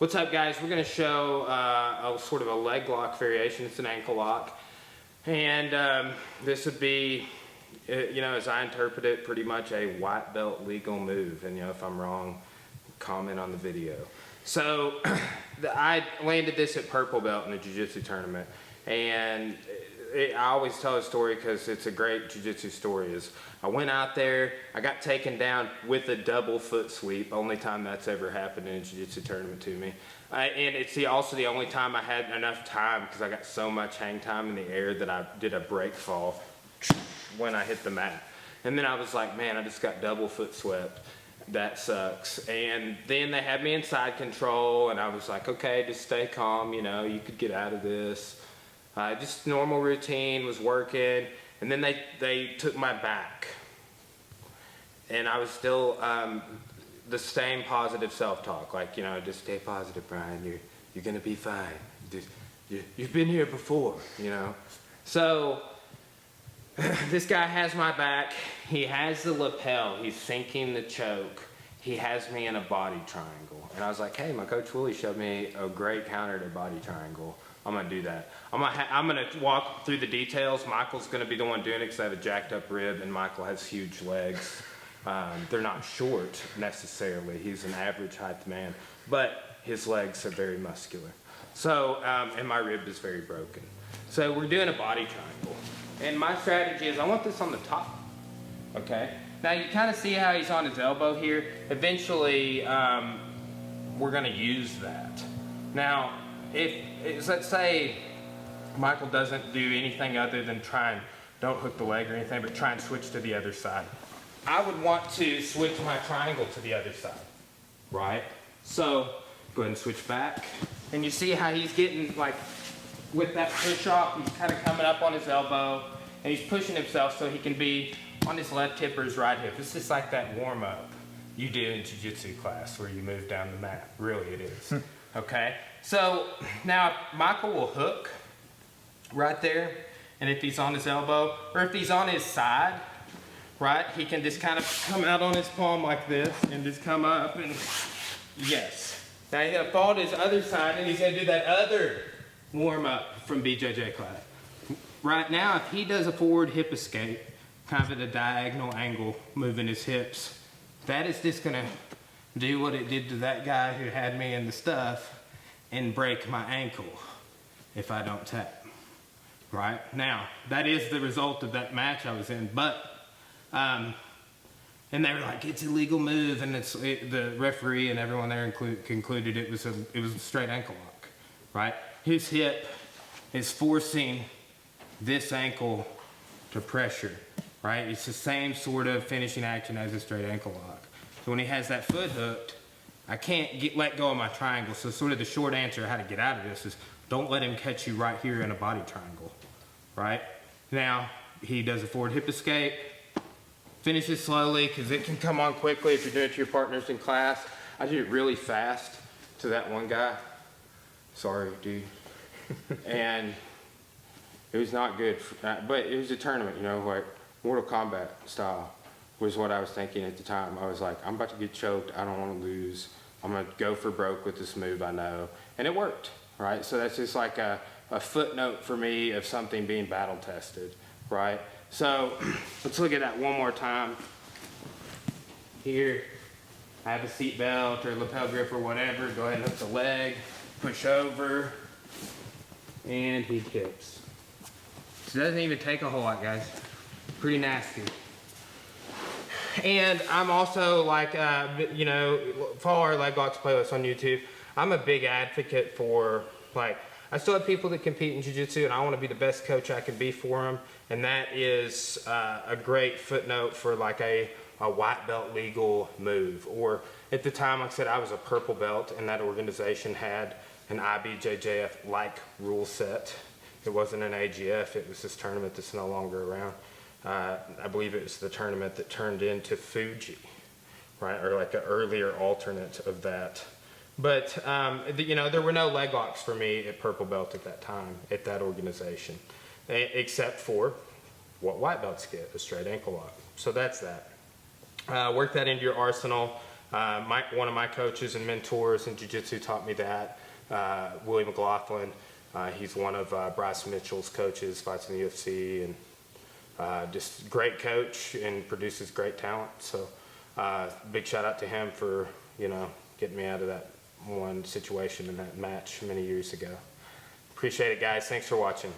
What's up, guys? We're going to show a sort of a leg lock variation. It's an ankle lock. And this would be, as I interpret it, pretty much a white belt legal move. And, if I'm wrong, comment on the video. So I landed this at purple belt in a jiu-jitsu tournament. And I always tell a story because it's a great jiu-jitsu story. Is I went out there, I got taken down with a double foot sweep. Only time that's ever happened in a jiu-jitsu tournament to me. And it's also the only time I had enough time because I got so much hang time in the air that I did a break fall when I hit the mat. And then I was like, man, I just got double foot swept. That sucks. And then they had me in side control and I was like, okay, just stay calm, you could get out of this. Just normal routine, was working, and then they took my back. And I was still the same positive self-talk, like, just stay positive, Brian, you're gonna be fine. You've been here before, So, this guy has my back, he has the lapel, he's sinking the choke, he has me in a body triangle. And I was like, hey, my coach Willie showed me a great counter to body triangle. I'm gonna do that. I'm gonna walk through the details. Michael's gonna be the one doing it because I have a jacked up rib and Michael has huge legs. They're not short necessarily. He's an average height man, but his legs are very muscular. So, and my rib is very broken. So we're doing a body triangle. And my strategy is I want this on the top, okay? Now you kind of see how he's on his elbow here. Eventually, we're gonna use that. Now, let's say Michael doesn't do anything other than don't hook the leg or anything, but try and switch to the other side. I would want to switch my triangle to the other side, right? So, go ahead and switch back. And you see how he's getting, like, with that push off, he's kind of coming up on his elbow, and he's pushing himself so he can be on his left hip or his right hip. It's just like that warm-up you do in jiu-jitsu class where you move down the mat. Really, it is. Okay? So now Michael will hook right there, and if he's on his elbow, or if he's on his side, right, he can just kind of come out on his palm like this, and just come up, and yes. Now he's gonna fall to his other side, and he's gonna do that other warm-up from BJJ class. Right now, if he does a forward hip escape, kind of at a diagonal angle, moving his hips, that is just gonna do what it did to that guy who had me in the stuff and break my ankle if I don't tap, right? Now, that is the result of that match I was in, but, and they were like, it's a legal move, and the referee and everyone there concluded it was a straight ankle lock, right? His hip is forcing this ankle to pressure, right? It's the same sort of finishing action as a straight ankle lock. So when he has that foot hooked, I can't let go of my triangle. So sort of the short answer how to get out of this is don't let him catch you right here in a body triangle, right? Now, he does a forward hip escape, finishes slowly because it can come on quickly if you're doing it to your partners in class. I did it really fast to that one guy. Sorry, dude. And it was not good, but it was a tournament, like Mortal Kombat style was what I was thinking at the time. I was like, I'm about to get choked, I don't want to lose. I'm going to go for broke with this move I know. And it worked, right? So that's just like a footnote for me of something being battle tested, right? So let's look at that one more time. Here, I have a seat belt or a lapel grip or whatever. Go ahead and hook the leg, push over, and he kips. So it doesn't even take a whole lot, guys. Pretty nasty. And I'm also like, follow our leg locks playlist on YouTube. I'm a big advocate for, I still have people that compete in jiu-jitsu and I want to be the best coach I can be for them. And that is a great footnote for like a white belt legal move. Or at the time, like I said, I was a purple belt and that organization had an IBJJF-like rule set. It wasn't an AGF, it was this tournament that's no longer around. I believe it was the tournament that turned into Fuji, right? Or like an earlier alternate of that. But, there were no leg locks for me at purple belt at that time, at that organization, except for what white belts get, a straight ankle lock. So that's that. Work that into your arsenal. One of my coaches and mentors in jiu-jitsu taught me that, Willie McLaughlin. He's one of Bryce Mitchell's coaches, fights in the UFC, and just great coach and produces great talent. So big shout out to him for, getting me out of that one situation in that match many years ago. Appreciate it, guys. Thanks for watching.